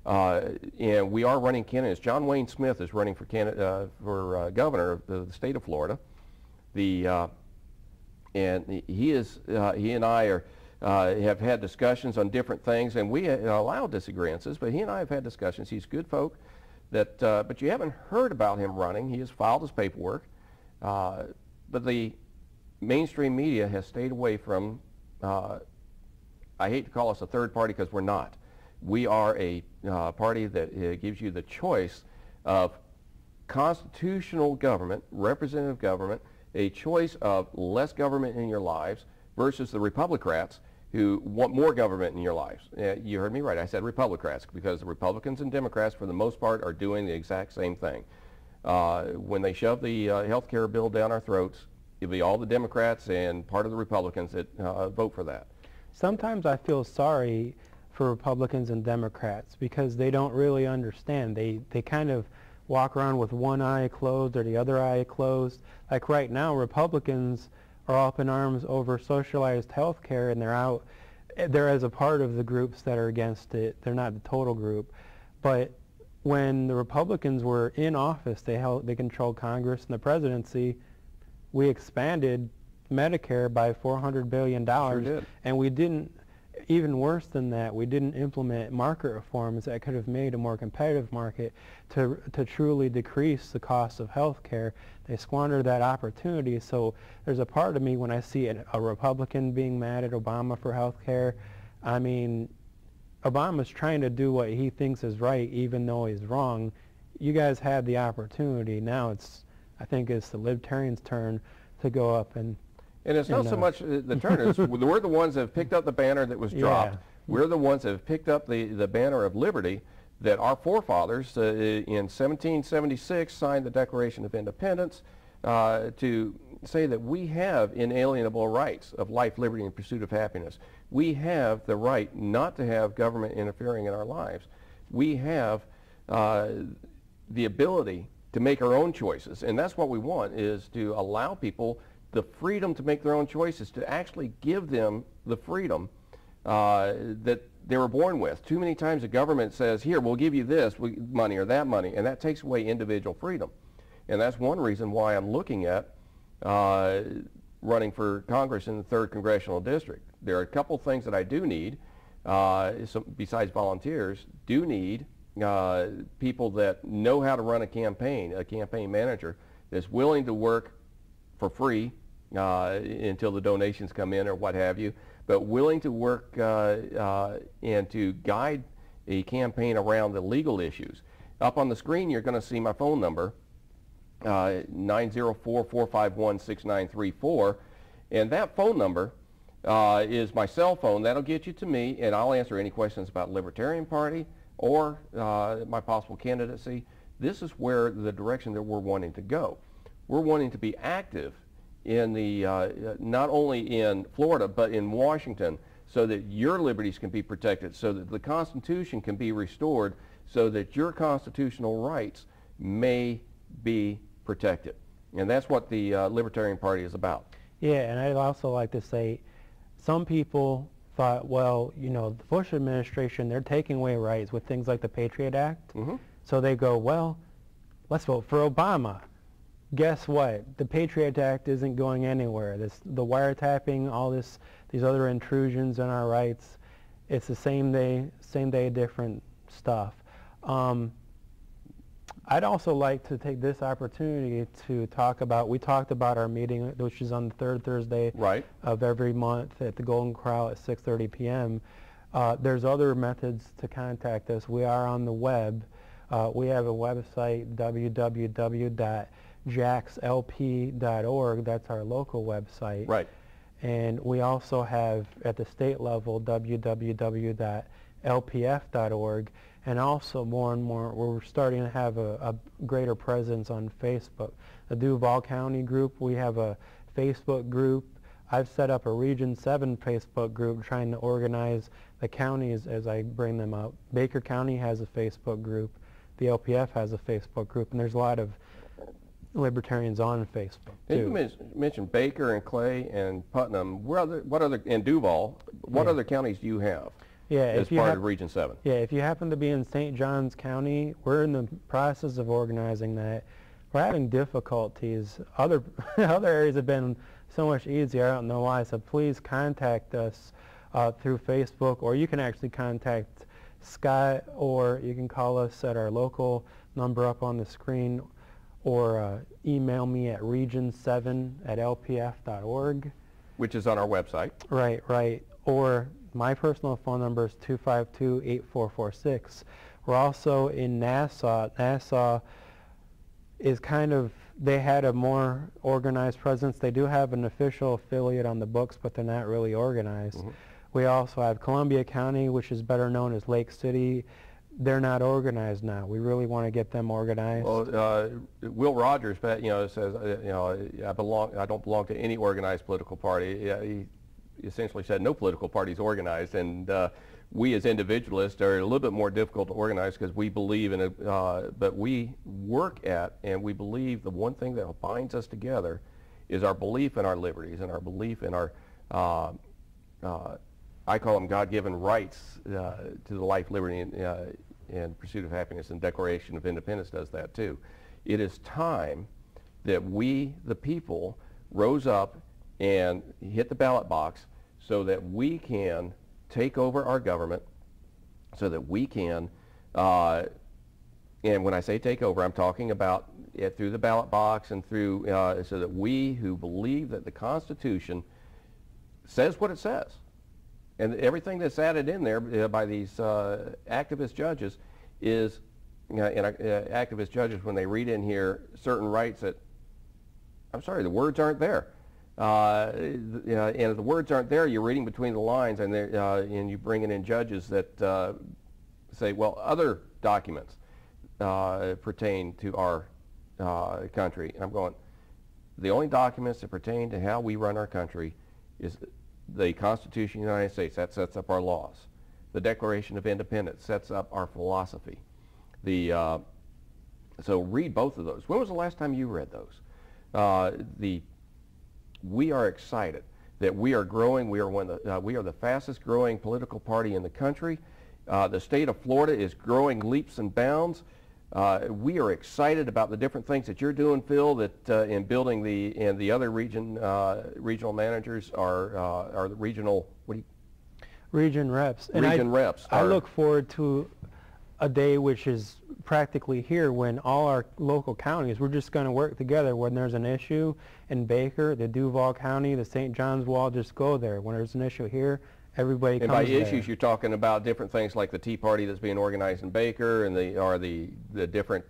And we are running candidates. John Wayne Smith is running for governor of the state of Florida. And he and I have had discussions on different things, and we allow disagreements, but he and I have had discussions. He's good folk, but you haven't heard about him running. He has filed his paperwork, but the mainstream media has stayed away from, I hate to call us a third party because we're not. We are a party that gives you the choice of constitutional government, representative government, a choice of less government in your lives versus the Republicrats who want more government in your lives. You heard me right. I said Republicrats because the Republicans and Democrats for the most part are doing the exact same thing. When they shove the health care bill down our throats, it'll be all the Democrats and part of the Republicans that vote for that. Sometimes I feel sorry for Republicans and Democrats because they don't really understand. They kind of walk around with one eye closed or the other eye closed. Like right now, Republicans are up in arms over socialized health care, and they're as a part of the groups that are against it. They're not the total group. But when the Republicans were in office, they controlled Congress and the presidency, we expanded Medicare by $400 billion. Sure did. And we didn't, even worse than that, we didn't implement market reforms that could have made a more competitive market to truly decrease the cost of health care. They squandered that opportunity. So there's a part of me when I see a Republican being mad at Obama for health care. I mean, Obama's trying to do what he thinks is right even though he's wrong. You guys had the opportunity. Now I think it's the Libertarians' turn to go up and it's not so much the turn. We're the ones that have picked up the banner that was dropped. Yeah. We're the ones that have picked up the banner of liberty that our forefathers in 1776 signed the Declaration of Independence to say that we have inalienable rights of life, liberty, and pursuit of happiness. We have the right not to have government interfering in our lives. We have the ability to make our own choices, and that's what we want, is to allow people the freedom to make their own choices, to actually give them the freedom that they were born with. Too many times the government says, here, we'll give you this money or that money, and that takes away individual freedom. And that's one reason why I'm looking at running for Congress in the 3rd Congressional District. There are a couple things that I do need, besides volunteers, people that know how to run a campaign manager that's willing to work for free until the donations come in or what have you, but willing to work and to guide a campaign around the legal issues. Up on the screen you're going to see my phone number, 904-451-6934, and that phone number is my cell phone. That'll get you to me, and I'll answer any questions about Libertarian Party or my possible candidacy. This is where the direction that we're wanting to go. We're wanting to be active in the, not only in Florida, but in Washington, so that your liberties can be protected, so that the Constitution can be restored, so that your constitutional rights may be protected. And that's what the Libertarian Party is about. Yeah, and I'd also like to say, some people thought, well, you know, the Bush administration, they're taking away rights with things like the Patriot Act. Mm-hmm. So they go, well, let's vote for Obama. Guess what? The Patriot Act isn't going anywhere. The wiretapping, all these other intrusions on our rights, it's the same day, different stuff. I'd also like to take this opportunity to talk about, we talked about our meeting, which is on the 3rd Thursday of every month at the Golden Corral at 6:30 p.m. There's other methods to contact us. We are on the web. We have a website, www.jaxlp.org. That's our local website. Right. And we also have, at the state level, www.lpf.org. And also more and more, we're starting to have a greater presence on Facebook. The Duval County group, we have a Facebook group. I've set up a Region 7 Facebook group trying to organize the counties as I bring them up. Baker County has a Facebook group. The LPF has a Facebook group, and there's a lot of libertarians on Facebook too. You mentioned Baker and Clay and Putnam. And Duval. What other counties do you have? as part of Region 7. Yeah, if you happen to be in St. Johns County, we're in the process of organizing that. We're having difficulties. Other areas have been so much easier. I don't know why. So please contact us through Facebook, or you can actually contact Scott, or you can call us at our local number up on the screen, or email me at region7@lpf.org. Which is on our website. Right. Or my personal phone number is 252-8446. We're also in Nassau. Nassau is kind of, they had a more organized presence. They do have an official affiliate on the books, but they're not really organized. Mm-hmm. We also have Columbia County, which is better known as Lake City. They're not organized now. We really want to get them organized. Well, Will Rogers, says, I don't belong to any organized political party. He essentially said no political party is organized, and we as individualists are a little bit more difficult to organize because we believe in it, but we work at and we believe the one thing that binds us together is our belief in our liberties and our belief in our, I call them God-given rights to the life, liberty, and pursuit of happiness, and Declaration of Independence does that too. It is time that we, the people, rose up and hit the ballot box so that we can take over our government, so that we can, and when I say take over, I'm talking about it through the ballot box and through, so that we who believe that the Constitution says what it says, and everything that's added in there by these activist judges is, activist judges, when they read in here certain rights that, I'm sorry, the words aren't there. And if the words aren't there, you're reading between the lines, and you bring in judges that say, well, other documents pertain to our country. And I'm going, the only documents that pertain to how we run our country is the Constitution of the United States. That sets up our laws. The Declaration of Independence sets up our philosophy. So read both of those. When was the last time you read those? We are excited that we are growing. We are the fastest growing political party in the country. The state of Florida is growing leaps and bounds. We are excited about the different things that you're doing, Phil, that in building the other regional managers are the regional, region reps. Region reps. I look forward to a day which is practically here when all our local counties, we're just going to work together. When there's an issue in Baker, the Duval County, the St. Johns, we'll all just go there. When there's an issue here, everybody comes there. And by issues, you're talking about different things like the Tea Party that's being organized in Baker, and the different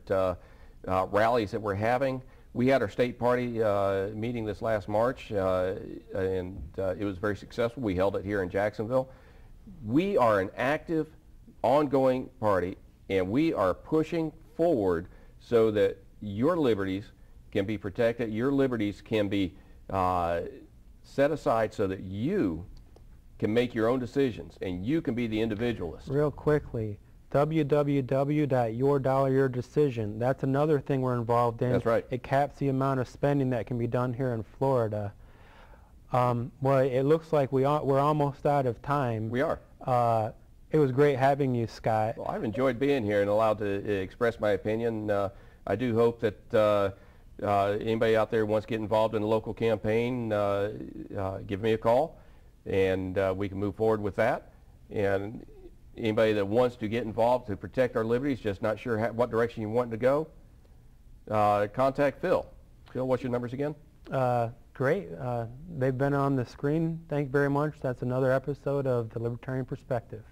rallies that we're having. We had our state party meeting this last March, and it was very successful. We held it here in Jacksonville. We are an active, ongoing party, and we are pushing forward so that your liberties can be protected, your liberties can be set aside so that you can make your own decisions and you can be the individualist. Real quickly, www.yourdollaryourdecision. That's another thing we're involved in. That's right. It caps the amount of spending that can be done here in Florida. Well, it looks like we're almost out of time. We are. It was great having you, Scott. Well, I've enjoyed being here and allowed to express my opinion. I do hope that anybody out there who wants to get involved in a local campaign, give me a call, and we can move forward with that. And anybody that wants to get involved to protect our liberties, just not sure what direction you want to go, contact Phil. Phil, what's your numbers again? Great. They've been on the screen. Thank you very much. That's another episode of the Libertarian Perspective.